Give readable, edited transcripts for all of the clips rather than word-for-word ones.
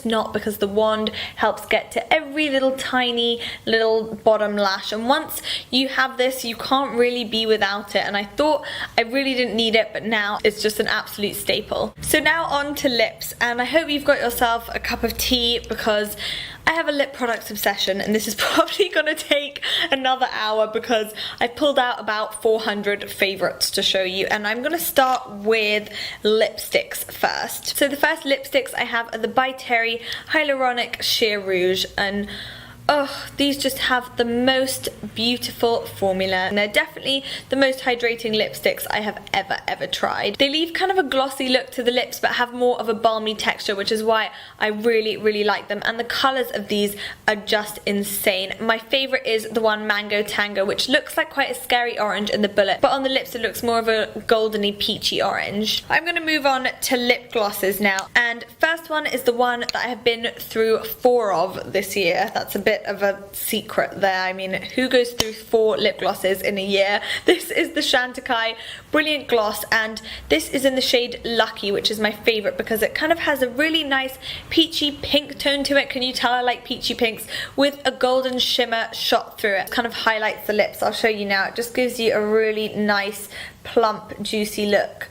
just not, because the wand helps get to every little tiny little bottom lash, and once you have this you can't really be without it, and I thought I really didn't need it, but now it's just an absolute staple. So now on to lips, and I hope you've got yourself a cup of tea, because I have a lip products obsession, and this is probably going to take another hour because I pulled out about 400 favorites to show you, and I'm going to start with lipsticks first. So the first lipsticks I have are the By Terry Hyaluronic Sheer Rouge, and oh, these just have the most beautiful formula, and they're definitely the most hydrating lipsticks I have ever tried. They leave kind of a glossy look to the lips but have more of a balmy texture, which is why I really like them, and the colours of these are just insane. My favourite is the one Mango Tango, which looks like quite a scary orange in the bullet, but on the lips it looks more of a goldeny peachy orange. I'm going to move on to lip glosses now, and first one is the one that I have been through 4 of this year. That's a bit of a secret there. I mean, who goes through 4 lip glosses in a year? This is the Chantecaille Brilliant Gloss, and this is in the shade Lucky, which is my favorite because it kind of has a really nice peachy pink tone to it. Can you tell I like peachy pinks? With a golden shimmer shot through it. It kind of highlights the lips. I'll show you now. It just gives you a really nice plump juicy look,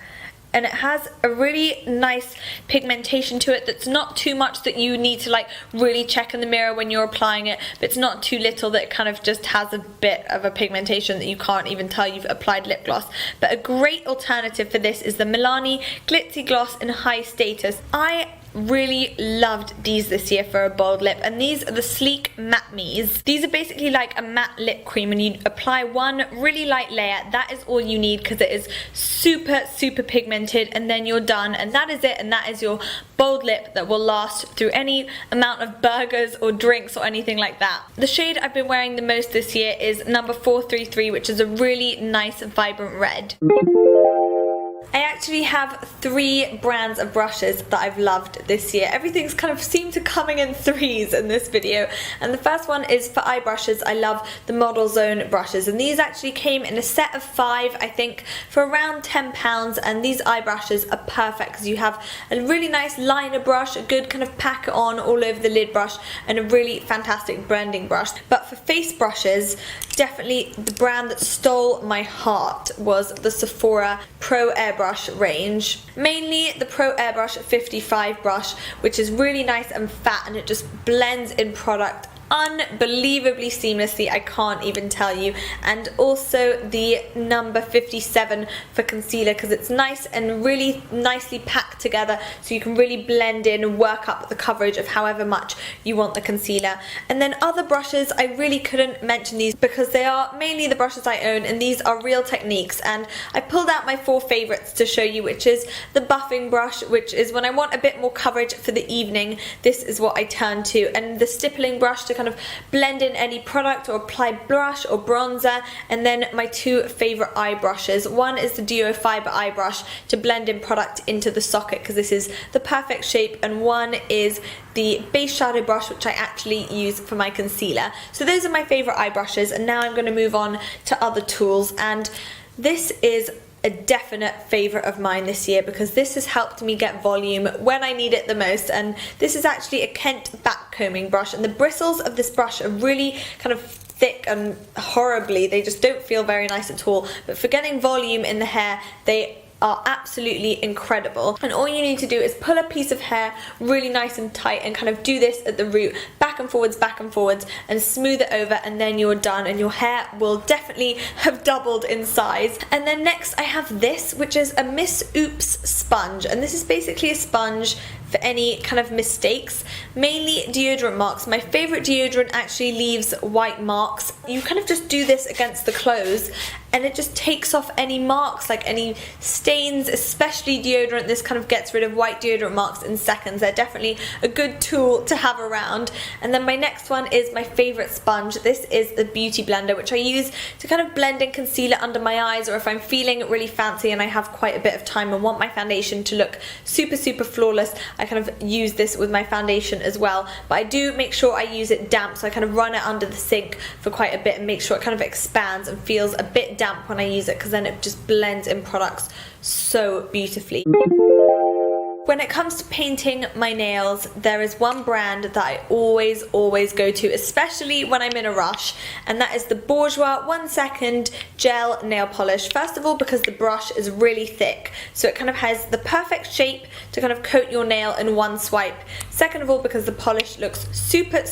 and it has a really nice pigmentation to it that's not too much that you need to like really check in the mirror when you're applying it, but it's not too little that it kind of just has a bit of a pigmentation that you can't even tell you've applied lip gloss. But a great alternative for this is the Milani Glitzy Gloss in High Status. I really loved these this year for a bold lip, and these are the Sleek Matte Me's. These are basically like a matte lip cream, and you apply one really light layer. That is all you need because it is super pigmented, and then you're done, and that is it, and that is your bold lip that will last through any amount of burgers or drinks or anything like that. The shade I've been wearing the most this year is number 433, which is a really nice vibrant red. I actually have 3 brands of brushes that I've loved this year. Everything's kind of seemed to coming in threes in this video, and the first one is for eye brushes. I love the Model Zone brushes, and these actually came in a set of 5, I think, for around £10, and these eye brushes are perfect because you have a really nice liner brush, a good kind of pack it on all over the lid brush, and a really fantastic blending brush. But for face brushes, definitely the brand that stole my heart was the Sephora Pro Airbrush range. Mainly the Pro Airbrush 55 brush, which is really nice and fat, and it just blends in product unbelievably seamlessly, I can't even tell you. And also the number 57 for concealer, because it's nice and really nicely packed together, so you can really blend in and work up the coverage of however much you want the concealer. And then other brushes, I really couldn't mention these because they are mainly the brushes I own, and these are Real Techniques, and I pulled out my 4 favorites to show you, which is the buffing brush, which is when I want a bit more coverage for the evening, this is what I turn to, and the stippling brush to kind of blend in any product or apply blush or bronzer. And then my 2 favorite eye brushes, one is the Duo Fiber eye brush to blend in product into the socket because this is the perfect shape, and one is the base shadow brush, which I actually use for my concealer. So those are my favorite eye brushes, and now I'm going to move on to other tools, and this is a definite favourite of mine this year because this has helped me get volume when I need it the most. And this is actually a Kent back combing brush, and the bristles of this brush are really kind of thick and horribly, they just don't feel very nice at all, but for getting volume in the hair, they are absolutely incredible. And all you need to do is pull a piece of hair really nice and tight and kind of do this at the root, back and forwards, and smooth it over, and then you're done, and your hair will definitely have doubled in size. And then next I have this, which is a Miss Oops sponge, and this is basically a sponge for any kind of mistakes, mainly deodorant marks. My favourite deodorant actually leaves white marks. You kind of just do this against the clothes and it just takes off any marks, like any stains, especially deodorant. This kind of gets rid of white deodorant marks in seconds. They're definitely a good tool to have around. And then my next one is my favourite sponge. This is the Beauty Blender, which I use to kind of blend in concealer under my eyes, or if I'm feeling really fancy and I have quite a bit of time and want my foundation to look super flawless, I kind of use this with my foundation as well. But I do make sure I use it damp, so I kind of run it under the sink for quite a bit and make sure it kind of expands and feels a bit damp when I use it, because then it just blends in products so beautifully. When it comes to painting my nails, there is one brand that I always go to, especially when I'm in a rush, and that is the Bourjois 1 Second Gel Nail Polish. First of all, because the brush is really thick, so it kind of has the perfect shape to kind of coat your nail in one swipe. Second of all, because the polish looks super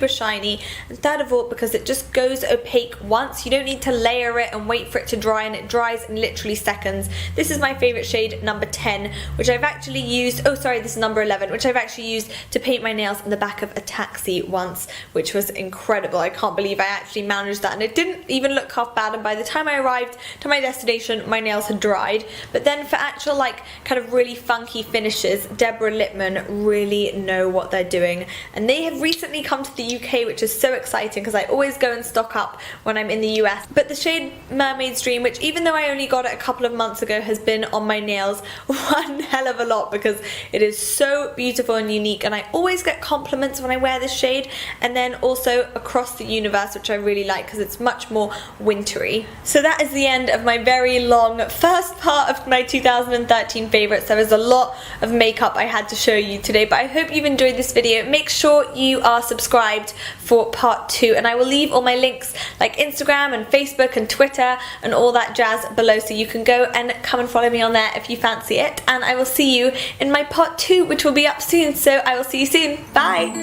shiny. And third of all, because it just goes opaque once. You don't need to layer it and wait for it to dry, and it dries in literally seconds. This is my favorite shade, number 10, which I've actually used, oh sorry, this is number 11, which I've actually used to paint my nails in the back of a taxi once, which was incredible. I can't believe I actually managed that, and it didn't even look half bad, and by the time I arrived to my destination, my nails had dried. But then for actual like kind of really funky finishes, Deborah Lippmann really know what they're doing, and they have recently come to the UK, which is so exciting because I always go and stock up when I'm in the US. But the shade Mermaid's Dream, which even though I only got it a couple of months ago, has been on my nails one hell of a lot because it is so beautiful and unique, and I always get compliments when I wear this shade. And then also Across the Universe, which I really like because it's much more wintry. So that is the end of my very long first part of my 2013 favourites. There was a lot of makeup I had to show you today, but I hope you've enjoyed this video. Make sure you are subscribed for part 2, and I will leave all my links like Instagram and Facebook and Twitter and all that jazz below, so you can go and come and follow me on there if you fancy it. And I will see you in my part 2, which will be up soon, so I will see you soon. Bye!